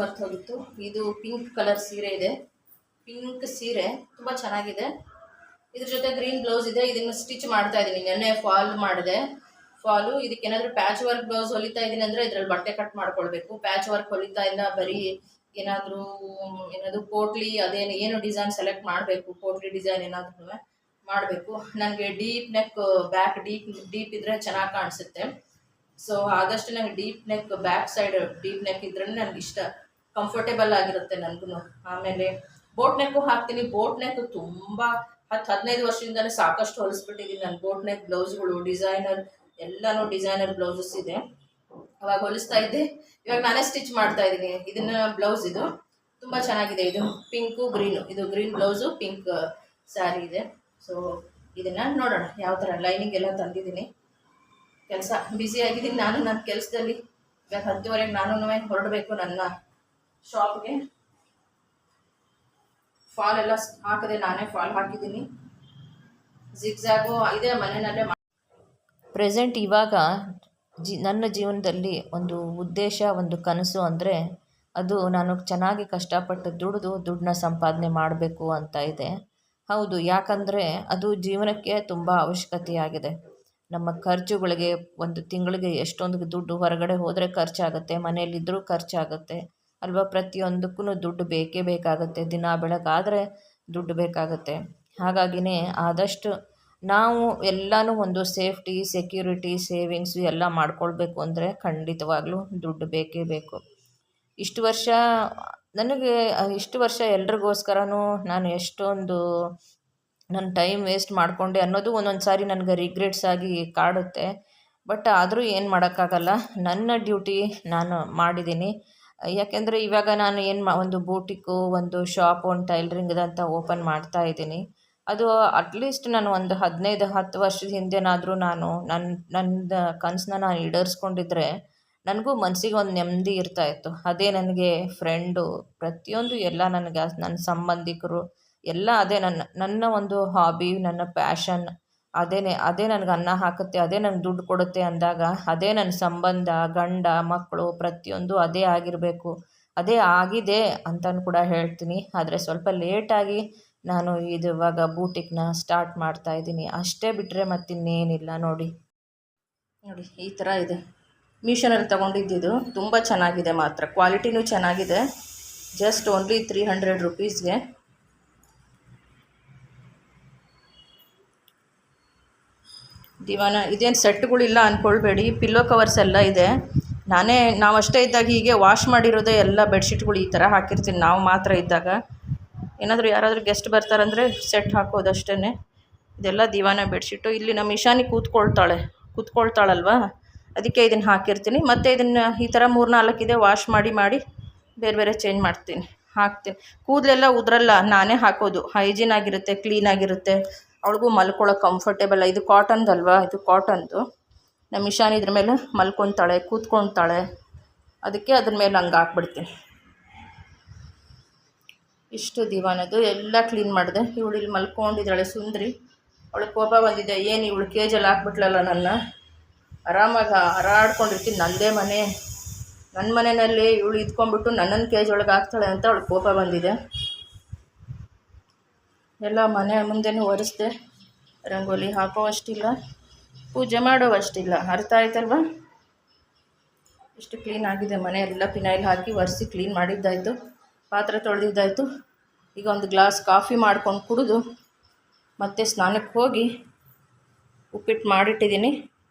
ಮರ್ತು ಹೋಗಿತ್ತು. ಇದು ಪಿಂಕ್ ಕಲರ್ ಸೀರೆ ಇದೆ, ಪಿಂಕ್ ಸೀರೆ ತುಂಬ ಚೆನ್ನಾಗಿದೆ. ಇದ್ರ ಜೊತೆ ಗ್ರೀನ್ ಬ್ಲೌಸ್ ಇದೆ. ಇದನ್ನು ಸ್ಟಿಚ್ ಮಾಡ್ತಾ ಇದ್ದೀನಿ, ನೆನ್ನೆ ಫಾಲ್ ಮಾಡಿದೆ. ಫಾಲು ಇದಕ್ಕೆ ಏನಾದರೂ ಪ್ಯಾಚ್ ವರ್ಕ್ ಬ್ಲೌಸ್ ಹೊಲಿತಾ ಇದ್ದೀನಿ ಅಂದರೆ ಇದರಲ್ಲಿ ಬಟ್ಟೆ ಕಟ್ ಮಾಡ್ಕೊಳ್ಬೇಕು. ಪ್ಯಾಚ್ ವರ್ಕ್ ಹೊಲಿತಾ ಇಲ್ಲ, ಬರೀ ಏನಾದರೂ ಪೋಟ್ಲಿ ಏನು ಡಿಸೈನ್ ಸೆಲೆಕ್ಟ್ ಮಾಡಬೇಕು, ಪೋಟ್ಲಿ ಡಿಸೈನ್ ಏನಾದ್ರೂ ಮಾಡಬೇಕು. ನನಗೆ ಡೀಪ್ ನೆಕ್ ಬ್ಯಾಕ್ ಡೀಪ್ ಇದ್ದರೆ ಚೆನ್ನಾಗಿ ಕಾಣಿಸುತ್ತೆ. ಸೊ ಆದಷ್ಟು ನನಗೆ deep neck back side deep neck ಇದ್ರೇ ನನಗೆ ಇಷ್ಟ, ಕಂಫರ್ಟೇಬಲ್ ಆಗಿರುತ್ತೆ ನನಗೂ. ಆಮೇಲೆ ಬೋಟ್ ನೆಕ್ಕು ಹಾಕ್ತೀನಿ. ಬೋಟ್ ನೆಕ್ ತುಂಬ 10-15 ವರ್ಷದಿಂದಲೇ ಸಾಕಷ್ಟು ಹೊಲಿಸ್ಬಿಟ್ಟಿದ್ದೀನಿ ನಾನು. ಬೋಟ್ ನೆಕ್ ಬ್ಲೌಸ್ಗಳು ಡಿಸೈನರ್ ಎಲ್ಲನೂ ಡಿಸೈನರ್ ಬ್ಲೌಸಸ್ ಇದೆ. ಅವಾಗ ಹೊಲಿಸ್ತಾ ಇದ್ದೆ, ಇವಾಗ ನಾನೇ ಸ್ಟಿಚ್ ಮಾಡ್ತಾ ಇದ್ದೀನಿ. ಇದನ್ನ ಬ್ಲೌಸ್ ಇದು ತುಂಬ ಚೆನ್ನಾಗಿದೆ. ಇದು ಪಿಂಕು ಗ್ರೀನು, ಇದು ಗ್ರೀನ್ ಬ್ಲೌಸು, ಪಿಂಕ್ ಸ್ಯಾರಿ ಇದೆ. ಸೊ ಇದನ್ನು ನೋಡೋಣ ಯಾವ ಥರ. ಲೈನಿಂಗ್ ಎಲ್ಲ ತಂದಿದ್ದೀನಿ. ಕೆಲಸ ಬ್ಯುಸಿ ಆಗಿದ್ದೀನಿ ನಾನು ನನ್ನ ಕೆಲಸದಲ್ಲಿ. ಇವಾಗ 10:30ಗೆ ನಾನು ಹೊರಡಬೇಕು ನನ್ನ ಶಾಪ್ಗೆ. ಫಾಲ್ ಎಲ್ಲ ಹಾಕದೆ ನಾನೇ ಫಾಲ್ ಹಾಕಿದ್ದೀನಿ. ಜಿಗ್ಜಾಗು ಇದೆ ಮನೆಯಲ್ಲೇ. ಪ್ರೆಸೆಂಟ್ ಇವಾಗ ನನ್ನ ಜೀವನದಲ್ಲಿ ಒಂದು ಉದ್ದೇಶ, ಒಂದು ಕನಸು ಅಂದರೆ ಅದು ನಾನು ಚೆನ್ನಾಗಿ ಕಷ್ಟಪಟ್ಟು ದುಡ್ಡನ್ನ ಸಂಪಾದನೆ ಮಾಡಬೇಕು ಅಂತ ಇದೆ. ಹೌದು, ಯಾಕಂದರೆ ಅದು ಜೀವನಕ್ಕೆ ತುಂಬ ಅವಶ್ಯಕತೆಯಾಗಿದೆ. ನಮ್ಮ ಖರ್ಚುಗಳಿಗೆ ಒಂದು ತಿಂಗಳಿಗೆ ಎಷ್ಟೊಂದು ದುಡ್ಡು ಹೊರಗಡೆ ಹೋದರೆ ಖರ್ಚಾಗುತ್ತೆ, ಮನೆಯಲ್ಲಿದ್ದರೂ ಖರ್ಚಾಗುತ್ತೆ ಅಲ್ವಾ. ಪ್ರತಿಯೊಂದಕ್ಕೂ ದುಡ್ಡು ಬೇಕೇ ಬೇಕಾಗುತ್ತೆ. ದಿನ ಬೆಳಗಾದರೆ ದುಡ್ಡು ಬೇಕಾಗುತ್ತೆ. ಹಾಗಾಗಿನೇ ಆದಷ್ಟು ನಾವು ಎಲ್ಲನೂ ಒಂದು ಸೇಫ್ಟಿ, ಸೆಕ್ಯೂರಿಟಿ, ಸೇವಿಂಗ್ಸು ಎಲ್ಲ ಮಾಡ್ಕೊಳ್ಬೇಕು ಅಂದರೆ ಖಂಡಿತವಾಗ್ಲೂ ದುಡ್ಡು ಬೇಕೇ ಬೇಕು. ಇಷ್ಟು ವರ್ಷ ಎಲ್ರಿಗೋಸ್ಕರನೂ ನಾನು ಎಷ್ಟೊಂದು ನನ್ನ ಟೈಮ್ ವೇಸ್ಟ್ ಮಾಡಿಕೊಂಡೆ ಅನ್ನೋದು ಒಂದೊಂದು ಸಾರಿ ನನಗೆ ರಿಗ್ರೆಟ್ಸ್ ಆಗಿ ಕಾಡುತ್ತೆ. ಬಟ್ ಆದರೂ ಏನು ಮಾಡೋಕ್ಕಾಗಲ್ಲ, ನನ್ನ ಡ್ಯೂಟಿ ನಾನು ಮಾಡಿದ್ದೀನಿ. ಯಾಕೆಂದರೆ ಇವಾಗ ನಾನು ಒಂದು ಬೂಟಿಕ್ಕು, ಒಂದು ಶಾಪ್, ಒಂದು ಟೈಲರಿಂಗ್ದಂತ ಓಪನ್ ಮಾಡ್ತಾ ಇದ್ದೀನಿ. ಅದು ಅಟ್ಲೀಸ್ಟ್ ನಾನು ಒಂದು 15-10 ವರ್ಷದ ಹಿಂದೆನಾದರೂ ನಾನು ನನ್ನ ಕನಸನ್ನ ನಾನು ಈಡೇರಿಸ್ಕೊಂಡಿದ್ರೆ ನನಗೂ ಮನಸ್ಸಿಗೆ ಒಂದು ನೆಮ್ಮದಿ ಇರ್ತಾಯಿತ್ತು. ಅದೇ ನನಗೆ ಫ್ರೆಂಡು ಪ್ರತಿಯೊಂದು ಎಲ್ಲ ನನಗೆ ನನ್ನ ಸಂಬಂಧಿಕರು ಎಲ್ಲ ಅದೇ ನನ್ನ ಒಂದು ಹಾಬಿ, ನನ್ನ ಪ್ಯಾಷನ್ ಅದೇ ನನಗೆ ಅನ್ನ ಹಾಕುತ್ತೆ, ಅದೇ ನನಗೆ ದುಡ್ಡು ಕೊಡುತ್ತೆ ಅಂದಾಗ ಅದೇ ನನ್ನ ಸಂಬಂಧ, ಗಂಡ ಮಕ್ಕಳು ಪ್ರತಿಯೊಂದು ಅದೇ ಆಗಿರಬೇಕು. ಅದೇ ಆಗಿದೆ ಅಂತಲೂ ಕೂಡ ಹೇಳ್ತೀನಿ. ಆದರೆ ಸ್ವಲ್ಪ ಲೇಟಾಗಿ ನಾನು ಇವಾಗ ಬೂಟಿಕ್ನ ಸ್ಟಾರ್ಟ್ ಮಾಡ್ತಾಯಿದ್ದೀನಿ ಅಷ್ಟೇ, ಬಿಟ್ಟರೆ ಮತ್ತಿನ್ನೇನಿಲ್ಲ. ನೋಡಿ ಈ ಥರ ಇದೆ. ಮೀಶೋನಲ್ಲಿ ತೊಗೊಂಡಿದ್ದು ತುಂಬ ಚೆನ್ನಾಗಿದೆ, ಮಾತ್ರ ಕ್ವಾಲಿಟಿನೂ ಚೆನ್ನಾಗಿದೆ. Just only 300 ರುಪೀಸ್ಗೆ. ದಿವಾನ ಇದೇನು ಸೆಟ್ಗಳಿಲ್ಲ ಅಂದ್ಕೊಳ್ಬೇಡಿ, ಪಿಲ್ಲೋ ಕವರ್ಸ್ ಎಲ್ಲ ಇದೆ. ನಾವು ಅಷ್ಟೇ ಇದ್ದಾಗ ಹೀಗೆ ವಾಶ್ ಮಾಡಿರೋದೇ ಎಲ್ಲ ಬೆಡ್ಶೀಟ್ಗಳು ಈ ಥರ ಹಾಕಿರ್ತೀನಿ ನಾವು ಮಾತ್ರ ಇದ್ದಾಗ. ಏನಾದರೂ ಯಾರಾದರೂ ಗೆಸ್ಟ್ ಬರ್ತಾರಂದರೆ ಸೆಟ್ ಹಾಕೋದಷ್ಟೇ. ಇದೆಲ್ಲ ದಿವಾನ ಬೆಡ್ಶೀಟು. ಇಲ್ಲಿ ನಮ್ಮ ಇಶಾನಿ ಕೂತ್ಕೊಳ್ತಾಳಲ್ವ, ಅದಕ್ಕೆ ಇದನ್ನು ಹಾಕಿರ್ತೀನಿ. ಮತ್ತು ಇದನ್ನು ಈ ಥರ 3-4 ಇದೆ, ವಾಶ್ ಮಾಡಿ ಬೇರೆ ಬೇರೆ ಚೇಂಜ್ ಹಾಕ್ತೀನಿ. ಕೂದಲೆಲ್ಲ ಉದ್ರಲ್ಲ, ನಾನೇ ಹಾಕೋದು. ಹೈಜೀನ್ ಆಗಿರುತ್ತೆ, ಕ್ಲೀನಾಗಿರುತ್ತೆ, ಅವಳಿಗೂ ಮಲ್ಕೊಳ್ಳೋಕೆ ಕಂಫರ್ಟೇಬಲ್. ಇದು ಕಾಟನ್ದಲ್ವಾ, ಇದು ಕಾಟನ್ದು. ನಮ್ಮ ಇಶಾನಿ ಇದ್ರ ಮೇಲೆ ಮಲ್ಕೊತಾಳೆ, ಕೂತ್ಕೊತಾಳೆ, ಅದಕ್ಕೆ ಅದ್ರ ಮೇಲೆ ಹಂಗೆ ಹಾಕ್ಬಿಡ್ತೀನಿ. ಇಷ್ಟು ದಿವಾನದು ಎಲ್ಲ ಕ್ಲೀನ್ ಮಾಡಿದೆ. ಇವಳು ಇಲ್ಲಿ ಮಲ್ಕೊಂಡಿದ್ದಾಳೆ ಸುಂದ್ರಿ. ಅವಳಿಗೆ ಕೋಪ ಬಂದಿದೆ, ಏನು ಇವಳು ಕೇಜಲ್ಲಿ ಹಾಕ್ಬಿಟ್ಲಲ್ಲ ನನ್ನ. ಆರಾಮಾಗಿ ಹಾರಾಡ್ಕೊಂಡಿರ್ತೀನಿ, ನನ್ನ ಮನೆಯಲ್ಲಿ ಇವಳು ಇದ್ಕೊಂಡ್ಬಿಟ್ಟು ನನ್ನನ್ನು ಕೇಜ್ ಒಳಗೆ ಹಾಕ್ತಾಳೆ ಅಂತ ಅವಳಿಗೆ ಕೋಪ ಬಂದಿದೆ. ಎಲ್ಲ ಮನೆ ಮುಂದೆನೂ ಒರೆಸ್ದೆ. ರಂಗೋಲಿ ಹಾಕೋವಷ್ಟಿಲ್ಲ, ಪೂಜೆ ಮಾಡೋವಷ್ಟಿಲ್ಲ. ಅರ್ಥ ಆಯ್ತಲ್ವ? ಇಷ್ಟು ಕ್ಲೀನ್ ಆಗಿದೆ ಮನೆ ಎಲ್ಲ. ಫಿನೈಲ್ ಹಾಕಿ ಒರೆಸಿ ಕ್ಲೀನ್ ಮಾಡಿದ್ದಾಯಿತು, ಪಾತ್ರೆ ತೊಳೆದಿದ್ದಾಯಿತು. ಈಗ ಒಂದು ಗ್ಲಾಸ್ ಕಾಫಿ ಮಾಡ್ಕೊಂಡು ಕುಡಿದು ಮತ್ತೆ ಸ್ನಾನಕ್ಕೆ ಹೋಗಿ ಉಪ್ಪಿಟ್ಟು ಮಾಡಿಟ್ಟಿದ್ದೀನಿ.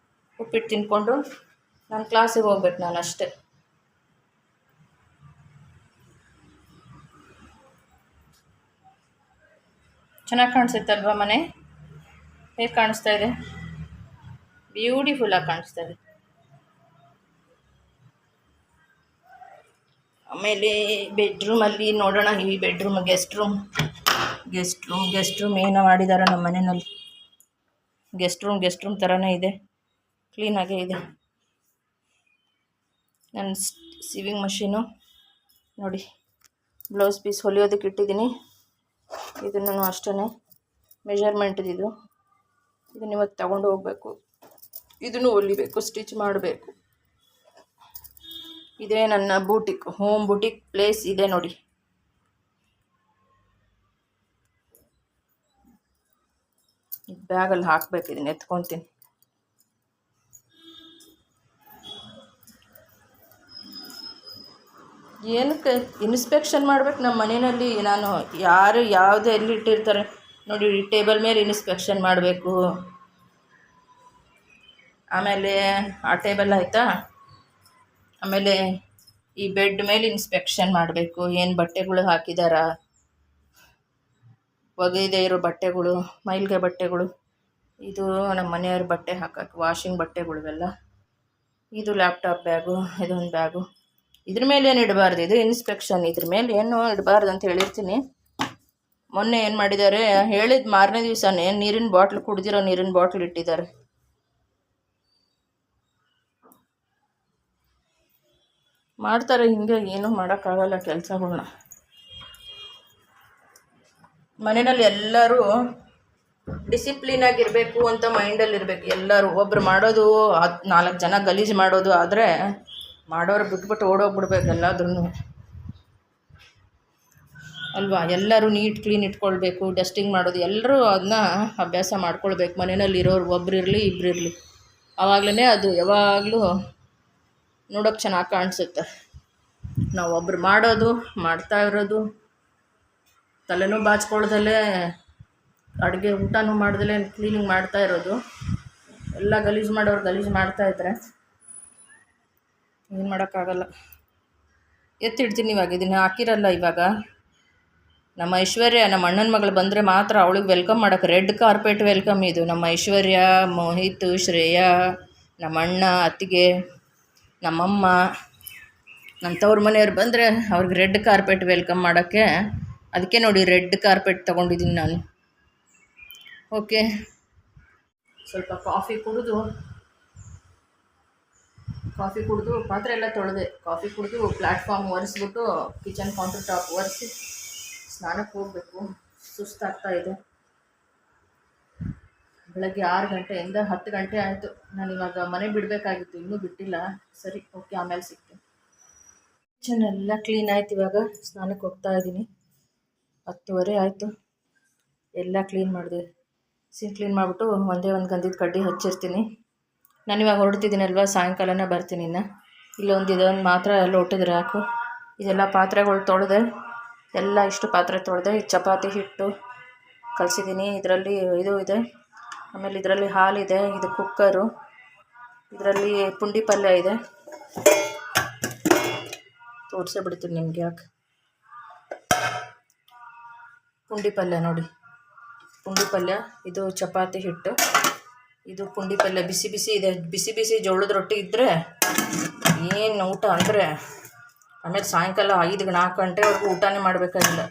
ಉಪ್ಪಿಟ್ಟು ತಿಂದ್ಕೊಂಡು ನಾನು ಕ್ಲಾಸಿಗೆ ಹೋಗ್ಬೇಕು. ನಾನು ಅಷ್ಟೇ. ಚೆನ್ನಾಗಿ ಕಾಣಿಸುತ್ತಲ್ವ ಮನೆ? ಹೇಗೆ ಕಾಣಿಸ್ತಾ ಇದೆ? ಬ್ಯೂಟಿಫುಲ್ಲಾಗಿ ಕಾಣಿಸ್ತಾ ಇದೆ. ಆಮೇಲೆ ಬೆಡ್ರೂಮಲ್ಲಿ ನೋಡೋಣ. ಈ ಬೆಡ್ರೂಮ್ ಗೆಸ್ಟ್ ರೂಮ್ ಏನೋ ಮಾಡಿದ್ದಾರೆ ನಮ್ಮ ಮನೆಯಲ್ಲಿ. ಗೆಸ್ಟ್ ರೂಮ್ ಥರನೇ ಇದೆ, ಕ್ಲೀನಾಗೇ ಇದೆ. ನನ್ನ ಸಿವಿಂಗ್ ಮಷೀನು ನೋಡಿ, ಬ್ಲೌಸ್ ಪೀಸ್ ಹೊಲಿಯೋದಕ್ಕೆ ಇಟ್ಟಿದ್ದೀನಿ. ಇದನ್ನು ಅಷ್ಟೇ ಮೆಜರ್ಮೆಂಟ್ದಿದು. ಇದನ್ನು ಇವತ್ತು ತಗೊಂಡು ಹೋಗಬೇಕು. ಇದನ್ನು ಹೊಲಿಬೇಕು, ಸ್ಟಿಚ್ ಮಾಡಬೇಕು. ಇದೇ ನನ್ನ ಬೂಟಿಕ್, ಹೋಮ್ ಬೂಟಿಕ್ ಪ್ಲೇಸ್ ಇದೆ ನೋಡಿ. ಬ್ಯಾಗಲ್ಲಿ ಹಾಕ್ಬೇಕು, ಇದನ್ನ ಎತ್ಕೊತೀನಿ. ಏನಕ್ಕೆ ಇನ್ಸ್ಪೆಕ್ಷನ್ ಮಾಡ್ಬೇಕು ನಮ್ಮ ಮನೆಯಲ್ಲಿ? ನಾನು ಯಾರು ಯಾವುದು ಎಲ್ಲಿ ಇಟ್ಟಿರ್ತಾರೆ ನೋಡಿ, ಟೇಬಲ್ ಮೇಲೆ ಇನ್ಸ್ಪೆಕ್ಷನ್ ಮಾಡಬೇಕು. ಆಮೇಲೆ ಆ ಟೇಬಲ್ ಆಯಿತಾ, ಆಮೇಲೆ ಈ ಬೆಡ್ ಮೇಲೆ ಇನ್ಸ್ಪೆಕ್ಷನ್ ಮಾಡಬೇಕು. ಏನು ಬಟ್ಟೆಗಳು ಹಾಕಿದಾರ, ಒಗೆಯದೇ ಇರೋ ಬಟ್ಟೆಗಳು, ಮೈಲ್ಗೆ ಬಟ್ಟೆಗಳು. ಇದು ನಮ್ಮ ಮನೆಯವ್ರ ಬಟ್ಟೆ ಹಾಕಕ್ಕೆ ವಾಷಿಂಗ್ ಬಟ್ಟೆಗಳು ಇವೆಲ್ಲ. ಇದು ಲ್ಯಾಪ್ಟಾಪ್ ಬ್ಯಾಗು, ಇದೊಂದು ಬ್ಯಾಗು. ಇದ್ರ ಮೇಲೆ ಏನು ಇಡಬಾರ್ದು, ಇದು ಇನ್ಸ್ಪೆಕ್ಷನ್. ಇದ್ರ ಮೇಲೆ ಏನು ಇಡಬಾರ್ದು ಅಂತ ಹೇಳಿರ್ತೀನಿ. ಮೊನ್ನೆ ಏನು ಮಾಡಿದ್ದಾರೆ, ಹೇಳಿದ ಮಾರನೇ ದಿವಸನೇ ನೀರಿನ ಬಾಟ್ಲ್, ಕುಡ್ದಿರೋ ನೀರಿನ ಬಾಟ್ಲ್ ಇಟ್ಟಿದ್ದಾರೆ. ಮಾಡ್ತಾರೆ ಹಿಂಗೆ, ಏನೂ ಮಾಡೋಕ್ಕಾಗಲ್ಲ ಕೆಲಸಗಳ್ನ. ಮನೆಯಲ್ಲಿ ಎಲ್ಲರೂ ಡಿಸಿಪ್ಲಿನಾಗಿರಬೇಕು ಅಂತ ಮೈಂಡಲ್ಲಿ ಇರಬೇಕು ಎಲ್ಲರೂ. ಒಬ್ರು ಮಾಡೋದು 4 ಜನ ಗಲೀಜು ಮಾಡೋದು ಆದರೆ ಮಾಡೋರು ಬಿಟ್ಬಿಟ್ಟು ಓಡೋಗ್ಬಿಡ್ಬೇಕು ಎಲ್ಲಾದ್ರೂ ಅಲ್ವಾ. ಎಲ್ಲರೂ ನೀಟ್ ಕ್ಲೀನ್ ಇಟ್ಕೊಳ್ಬೇಕು, ಡಸ್ಟಿಂಗ್ ಮಾಡೋದು, ಎಲ್ಲರೂ ಅದನ್ನ ಅಭ್ಯಾಸ ಮಾಡ್ಕೊಳ್ಬೇಕು. ಮನೆಯಲ್ಲಿ ಇರೋರು ಒಬ್ರು ಇರಲಿ ಇಬ್ಬರು ಇರಲಿ, ಆವಾಗಲೇ ಅದು ಯಾವಾಗಲೂ ನೋಡೋಕ್ಕೆ ಚೆನ್ನಾಗಿ ಕಾಣಿಸುತ್ತೆ. ನಾವು ಒಬ್ರು ಮಾಡೋದು, ಮಾಡ್ತಾ ಇರೋದು, ತಲೆನೂ ಬಾಚ್ಕೊಳ್ದಲ್ಲೇ ಅಡುಗೆ ಊಟನೂ ಮಾಡ್ದಲೇ ಕ್ಲೀನಿಂಗ್ ಮಾಡ್ತಾ ಇರೋದು, ಎಲ್ಲ ಗಲೀಜು ಮಾಡೋರು ಗಲೀಜು ಮಾಡ್ತಾಯಿದ್ರೆ ಏನು ಮಾಡೋಕ್ಕಾಗಲ್ಲ. ಎತ್ತಿಡ್ತೀನಿ. ಇವಾಗ ಇದನ್ನು ಹಾಕಿರಲ್ಲ. ಇವಾಗ ನಮ್ಮ ಐಶ್ವರ್ಯ, ನಮ್ಮ ಅಣ್ಣನ ಮಗಳು ಬಂದರೆ ಮಾತ್ರ ಅವಳಿಗೆ ವೆಲ್ಕಮ್ ಮಾಡೋಕ್ಕೆ ರೆಡ್ ಕಾರ್ಪೆಟ್ ವೆಲ್ಕಮ್ ಇದು. ನಮ್ಮ ಐಶ್ವರ್ಯ, ಮೋಹಿತ್, ಶ್ರೇಯಾ, ನಮ್ಮ ಅಣ್ಣ, ಅತ್ತಿಗೆ, ನಮ್ಮಮ್ಮ, ನಮ್ಮ ತವ್ರ ಮನೆಯವ್ರು ಬಂದರೆ ಅವ್ರಿಗೆ ರೆಡ್ ಕಾರ್ಪೆಟ್ ವೆಲ್ಕಮ್ ಮಾಡೋಕ್ಕೆ. ಅದಕ್ಕೆ ನೋಡಿ ರೆಡ್ ಕಾರ್ಪೆಟ್ ತೊಗೊಂಡಿದ್ದೀನಿ ನಾನು. ಓಕೆ, ಸ್ವಲ್ಪ ಕಾಫಿ ಕುಡಿದು ಪಾತ್ರೆ ಎಲ್ಲ ತೊಳೆದೆ, ಕಾಫಿ ಕುಡಿದು ಪ್ಲ್ಯಾಟ್ಫಾರ್ಮ್ ಒರೆಸ್ಬಿಟ್ಟು ಕಿಚನ್ ಕೌಂಟರ್ ಟಾಪ್ ಒರೆಸಿ ಸ್ನಾನಕ್ಕೆ ಹೋಗಬೇಕು. ಸುಸ್ತಾಗ್ತಾ ಇದೆ. ಬೆಳಗ್ಗೆ 6 ಗಂಟೆಯಿಂದ 10 ಗಂಟೆ ಆಯಿತು. ನಾನು ಇವಾಗ ಮನೆ ಬಿಡಬೇಕಾಗಿತ್ತು, ಇನ್ನೂ ಬಿಟ್ಟಿಲ್ಲ. ಸರಿ, ಓಕೆ, ಆಮೇಲೆ ಸಿಗ್ತೀನಿ. ಕಿಚನ್ ಎಲ್ಲ ಕ್ಲೀನ್ ಆಯ್ತು. ಇವಾಗ ಸ್ನಾನಕ್ಕೆ ಹೋಗ್ತಾ ಇದ್ದೀನಿ. 10:30 ಆಯಿತು. ಎಲ್ಲ ಕ್ಲೀನ್ ಮಾಡಿದೆ. ಸಿಂಕ್ ಕ್ಲೀನ್ ಮಾಡಿಬಿಟ್ಟು ಒಂದೇ ಒಂದು ಗಂಧದ ಕಡ್ಡಿ ಹಚ್ಚಿರ್ತೀನಿ. ನಾನಿವಾಗ ಹೊರಡ್ತಿದ್ದೀನಲ್ವ, ಸಾಯಂಕಾಲನೇ ಬರ್ತೀನಿ. ಇನ್ನು ಇದೊಂದು ಮಾತ್ರ ಲೋಟದ ರ್ಯಾಕು. ಇದೆಲ್ಲ ಪಾತ್ರೆಗಳು ತೊಳೆದೆ, ಎಲ್ಲ ಇಷ್ಟು ಪಾತ್ರೆ ತೊಳೆದೆ. ಚಪಾತಿ ಹಿಟ್ಟು ಕಲಸಿದ್ದೀನಿ. ಇದರಲ್ಲಿ ಇದು ಇದೆ, ಆಮೇಲೆ ಇದರಲ್ಲಿ ಹಾಲಿದೆ, ಇದು ಕುಕ್ಕರು, ಇದರಲ್ಲಿ ಪುಂಡಿ ಪಲ್ಯ ಇದೆ. ತೋರಿಸೇ ಬಿಡ್ತೀನಿ ನಿಮ್ಗೆ. ಯಾಕೆ ಪುಂಡಿ ಪಲ್ಯ ನೋಡಿ, ಪುಂಡಿ ಪಲ್ಯ, ಇದು ಚಪಾತಿ ಹಿಟ್ಟು, ಇದು ಪುಂಡಿ ಪಲ್ಯ ಬಿಸಿ ಬಿಸಿ ಇದೆ. ಬಿಸಿ ಬಿಸಿ ಜೋಳದ ರೊಟ್ಟಿ ಇದ್ದರೆ ಏನು ಊಟ ಅಂದರೆ, ಆಮೇಲೆ ಸಾಯಂಕಾಲ 5-4 ಗಂಟೆವರೆಗೂ ಊಟನೇ ಮಾಡಬೇಕಾಗಿಲ್ಲ.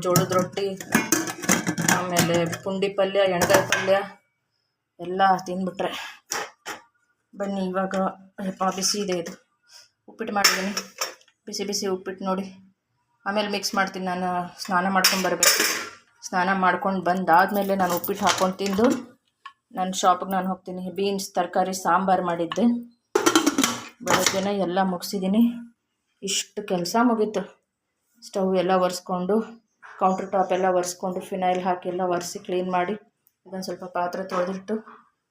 ಜೋಳದ ರೊಟ್ಟಿ, ಆಮೇಲೆ ಪುಂಡಿ ಪಲ್ಯ, ಎಣ್ಗಾಯಿ ಪಲ್ಯ ಎಲ್ಲ ತಿಂದ್ಬಿಟ್ರೆ. ಬನ್ನಿ ಇವಾಗ ಬಿಸಿ ಇದೆ. ಇದು ಉಪ್ಪಿಟ್ಟು ಮಾಡಿದ್ದೀನಿ, ಬಿಸಿ ಬಿಸಿ ಉಪ್ಪಿಟ್ಟು ನೋಡಿ. ಆಮೇಲೆ ಮಿಕ್ಸ್ ಮಾಡ್ತೀನಿ. ನಾನು ಸ್ನಾನ ಮಾಡ್ಕೊಂಡು ಬರಬೇಕು. ಸ್ನಾನ ಮಾಡ್ಕೊಂಡು ಬಂದಾದಮೇಲೆ ನಾನು ಉಪ್ಪಿಟ್ಟು ಹಾಕ್ಕೊಂಡು ತಿಂದು ನನ್ನ ಶಾಪಿಗೆ ನಾನು ಹೋಗ್ತೀನಿ. ಬೀನ್ಸ್ ತರಕಾರಿ ಸಾಂಬಾರು ಮಾಡಿದ್ದೆ ಬೆಳಗ್ಗೆನೇ, ಎಲ್ಲ ಮುಗಿಸಿದ್ದೀನಿ. ಇಷ್ಟು ಕೆಲಸ ಮುಗೀತು. ಸ್ಟವ್ ಎಲ್ಲ ಒರೆಸ್ಕೊಂಡು, ಕೌಂಟ್ರ್ ಟಾಪ್ ಎಲ್ಲ ಒರೆಸ್ಕೊಂಡು, ಫಿನೈಲ್ ಹಾಕಿ ಎಲ್ಲ ಒರೆಸಿ ಕ್ಲೀನ್ ಮಾಡಿ, ಇದೊಂದು ಸ್ವಲ್ಪ ಪಾತ್ರೆ ತೊಳೆದಿಟ್ಟು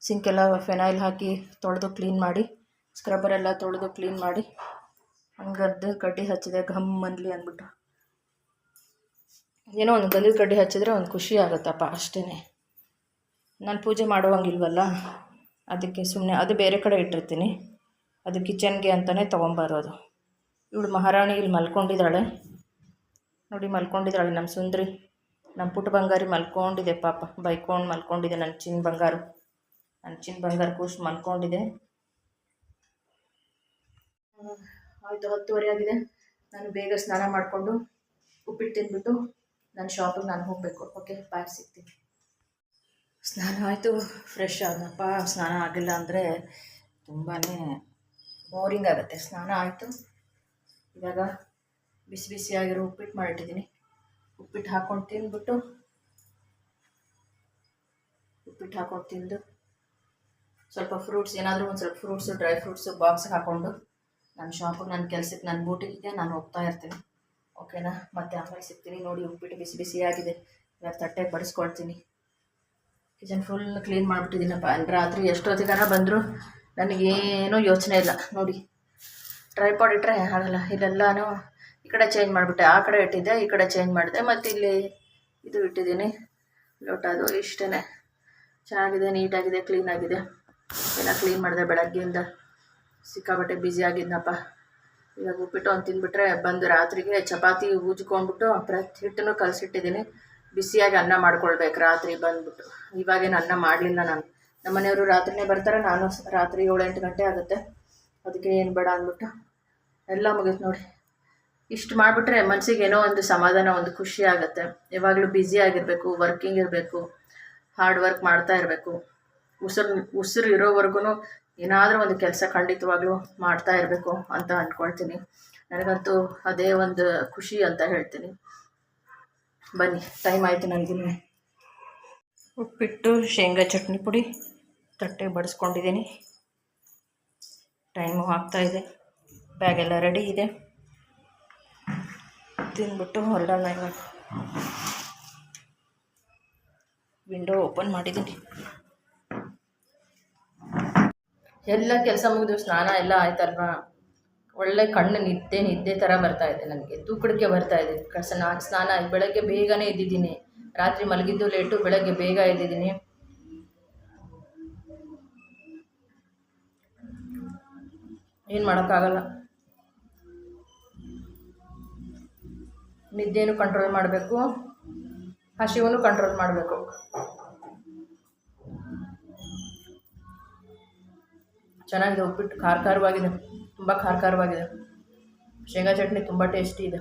ಸಿಂಕೆಲ್ಲ ಫಿನೈಲ್ ಹಾಕಿ ತೊಳೆದು ಕ್ಲೀನ್ ಮಾಡಿ, ಸ್ಕ್ರಬ್ಬರೆಲ್ಲ ತೊಳೆದು ಕ್ಲೀನ್ ಮಾಡಿ, ಗಂಧದ ಕಡ್ಡಿ ಹಚ್ಚಿದೆ ಘಮ್ ಅನ್ಲಿ ಅಂದ್ಬಿಟ್ಟು. ಏನೋ ಒಂದು ಗಂಧದ ಕಡ್ಡಿ ಹಚ್ಚಿದ್ರೆ ಒಂದು ಖುಷಿ ಆಗುತ್ತಪ್ಪ, ಅಷ್ಟೇ. ನಾನು ಪೂಜೆ ಮಾಡುವಂಗಿಲ್ವಲ್ಲ, ಅದಕ್ಕೆ ಸುಮ್ಮನೆ ಅದು ಬೇರೆ ಕಡೆ ಇಟ್ಟಿರ್ತೀನಿ. ಅದು ಕಿಚನ್ಗೆ ಅಂತಲೇ ತೊಗೊಂಬರೋದು. ಇವಳು ಮಹಾರಾಣಿ ಇಲ್ಲಿ ಮಲ್ಕೊಂಡಿದ್ದಾಳೆ ನೋಡಿ, ಮಲ್ಕೊಂಡಿದ್ದಾಳೆ ನಮ್ಮ ಸುಂದ್ರಿ, ನಮ್ಮ ಪುಟ್ಟ ಬಂಗಾರಿ ಮಲ್ಕೊಂಡಿದೆ ಪಾಪ, ಬೈಕೊಂಡು ಮಲ್ಕೊಂಡಿದೆ. ನನ್ನ ಚಿನ್ನ ಬಂಗಾರ ಕೂಸು ಮಲ್ಕೊಂಡಿದೆ. ಆಯಿತು, 10:30 ಆಗಿದೆ. ನಾನು ಬೇಗ ಸ್ನಾನ ಮಾಡಿಕೊಂಡು ಉಪ್ಪಿಟ್ಟು ತಿಂದ್ಬಿಟ್ಟು ನನ್ನ ಶಾಪಿಗೆ ನಾನು ಹೋಗಬೇಕು. ಓಕೆ, ಬಾಯ್, ಸಿಗ್ತೀನಿ. ಸ್ನಾನ ಆಯಿತು, ಫ್ರೆಶ್ ಆದನಪ್ಪ. ಸ್ನಾನ ಆಗಿಲ್ಲ ಅಂದರೆ ತುಂಬಾ ಬೋರಿಂಗ್ ಆಗುತ್ತೆ. ಸ್ನಾನ ಆಯಿತು. ಇವಾಗ ಬಿಸಿ ಬಿಸಿಯಾಗಿರೋ ಉಪ್ಪಿಟ್ಟು ಮಾಡಿಟ್ಟಿದ್ದೀನಿ. ಉಪ್ಪಿಟ್ಟು ಹಾಕ್ಕೊಂಡು ತಿಂದು ಸ್ವಲ್ಪ ಫ್ರೂಟ್ಸ್, ಏನಾದರೂ ಒಂದು ಸ್ವಲ್ಪ ಫ್ರೂಟ್ಸು, ಡ್ರೈ ಫ್ರೂಟ್ಸು ಬಾಕ್ಸ್ಗೆ ಹಾಕ್ಕೊಂಡು ನನ್ನ ಶಾಪಿಗೆ, ನನ್ನ ಕೆಲಸಕ್ಕೆ, ನನ್ನ ಬೂಟಿಗೆ ನಾನು ಹೋಗ್ತಾ ಇರ್ತೀನಿ. ಓಕೆನಾ? ಮತ್ತೆ ಆಮೇಲೆ ಸಿಗ್ತೀನಿ. ನೋಡಿ ಉಪ್ಪಿಟ್ಟು ಬಿಸಿ ಬಿಸಿಯಾಗಿದೆ. ಇವಾಗ ತಟ್ಟೆಗೆ ಬಡಿಸ್ಕೊಳ್ತೀನಿ. ಕಿಚನ್ ಫುಲ್ ಕ್ಲೀನ್ ಮಾಡಿಬಿಟ್ಟಿದ್ದೀನಪ್ಪ. ರಾತ್ರಿ ಎಷ್ಟೊತ್ತಿಗಾರ ಬಂದರೂ ನನಗೇನೂ ಯೋಚನೆ ಇಲ್ಲ. ನೋಡಿ ಟ್ರೈಪಾಡ್ ಇಟ್ಟರೆ ಆಗಲ್ಲ. ಇಲ್ಲೆಲ್ಲನೂ ಈ ಕಡೆ ಚೇಂಜ್ ಮಾಡಿಬಿಟ್ಟೆ, ಆ ಕಡೆ ಇಟ್ಟಿದ್ದೆ, ಈ ಕಡೆ ಚೇಂಜ್ ಮಾಡಿದೆ, ಮತ್ತು ಇಲ್ಲಿ ಇದು ಇಟ್ಟಿದ್ದೀನಿ ಲೋಟ. ಅದು ಇಷ್ಟೇ. ಚೆನ್ನಾಗಿದೆ, ನೀಟಾಗಿದೆ, ಕ್ಲೀನಾಗಿದೆ. ಎಲ್ಲ ಕ್ಲೀನ್ ಮಾಡಿದೆ ಬೆಳಗ್ಗೆಯಿಂದ. ಸಿಕ್ಕಾಬಟ್ಟೆ ಬ್ಯುಸಿ ಆಗಿದ್ನಪ್ಪ. ಇವಾಗ ಉಪ್ಪಿಟ್ಟು ಒಂದು ತಿಂದುಬಿಟ್ರೆ ಬಂದು ರಾತ್ರಿಗೆ ಚಪಾತಿ ಉಜ್ಕೊಂಡ್ಬಿಟ್ಟು ಹಿಟ್ಟನ್ನು ಕಲಸಿಟ್ಟಿದ್ದೀನಿ. ಬಿಸಿಯಾಗಿ ಅನ್ನ ಮಾಡ್ಕೊಳ್ಬೇಕು ರಾತ್ರಿ ಬಂದುಬಿಟ್ಟು. ಇವಾಗೇನು ಅನ್ನ ಮಾಡಲಿಲ್ಲ ನಾನು. ನಮ್ಮ ಮನೆಯವರು ರಾತ್ರಿನೇ ಬರ್ತಾರೆ, ನಾನು ರಾತ್ರಿ 7-8 ಗಂಟೆ ಆಗುತ್ತೆ. ಅದಕ್ಕೆ ಏನು ಬೇಡ ಅಂದ್ಬಿಟ್ಟು ಎಲ್ಲ ಮುಗೀತು ನೋಡಿ. ಇಷ್ಟು ಮಾಡಿಬಿಟ್ರೆ ಮನಸ್ಸಿಗೆ ಏನೋ ಒಂದು ಸಮಾಧಾನ, ಒಂದು ಖುಷಿ ಆಗುತ್ತೆ. ಯಾವಾಗಲೂ ಬ್ಯುಸಿ ಆಗಿರಬೇಕು, ವರ್ಕಿಂಗ್ ಇರಬೇಕು, ಹಾರ್ಡ್ ವರ್ಕ್ ಮಾಡ್ತಾ ಇರಬೇಕು. ಉಸಿರು ಇರೋವರೆಗೂ ಏನಾದರೂ ಒಂದು ಕೆಲಸ ಖಂಡಿತವಾಗ್ಲೂ ಮಾಡ್ತಾ ಇರಬೇಕು ಅಂತ ಅಂದ್ಕೊಳ್ತೀನಿ. ನನಗಂತೂ ಅದೇ ಒಂದು ಖುಷಿ ಅಂತ ಹೇಳ್ತೀನಿ. ಬನ್ನಿ, ಟೈಮ್ ಆಯಿತು ನನಗೂ. ಉಪ್ಪಿಟ್ಟು ಶೇಂಗಾ ಚಟ್ನಿ ಪುಡಿ ತಟ್ಟೆ ಬಡಿಸ್ಕೊಂಡಿದ್ದೀನಿ. ಟೈಮು ಆಗ್ತಾಯಿದೆ. ಬ್ಯಾಗೆಲ್ಲ ರೆಡಿ ಇದೆ. ತಿಂದ್ಬಿಟ್ಟು ಹೊರಡೋಣ. ಇವಾಗ ವಿಂಡೋ ಓಪನ್ ಮಾಡಿದ್ದೀನಿ. ಎಲ್ಲ ಕೆಲಸ ಮುಗಿದು ಸ್ನಾನ ಎಲ್ಲ ಆಯ್ತಲ್ವಾ. ಒಳ್ಳೆ ಕಣ್ಣು ನಿದ್ದೆ ಥರ ಬರ್ತಾಯಿದೆ ನನಗೆ. ತೂಕಡಿಕೆ ಬರ್ತಾಯಿದೆ. ಸ್ನಾನ ಬೆಳಗ್ಗೆ ಬೇಗನೆ ಎದ್ದಿದ್ದೀನಿ. ರಾತ್ರಿ ಮಲಗಿದ್ದು ಲೇಟು, ಬೆಳಗ್ಗೆ ಬೇಗ ಎದ್ದಿದ್ದೀನಿ. ಏನು ಮಾಡೋಕ್ಕಾಗಲ್ಲ. ನಿದ್ದೆನೂ ಕಂಟ್ರೋಲ್ ಮಾಡಬೇಕು, ಹಸಿವನ್ನು ಕಂಟ್ರೋಲ್ ಮಾಡಬೇಕು. ಚೆನ್ನಾಗಿದೆ ಉಪ್ಪಿಟ್ಟು. ಖಾರವಾಗಿದೆ, ತುಂಬ ಖಾರವಾಗಿದೆ. ಶೇಂಗಾ ಚಟ್ನಿ ತುಂಬ ಟೇಸ್ಟಿ ಇದೆ.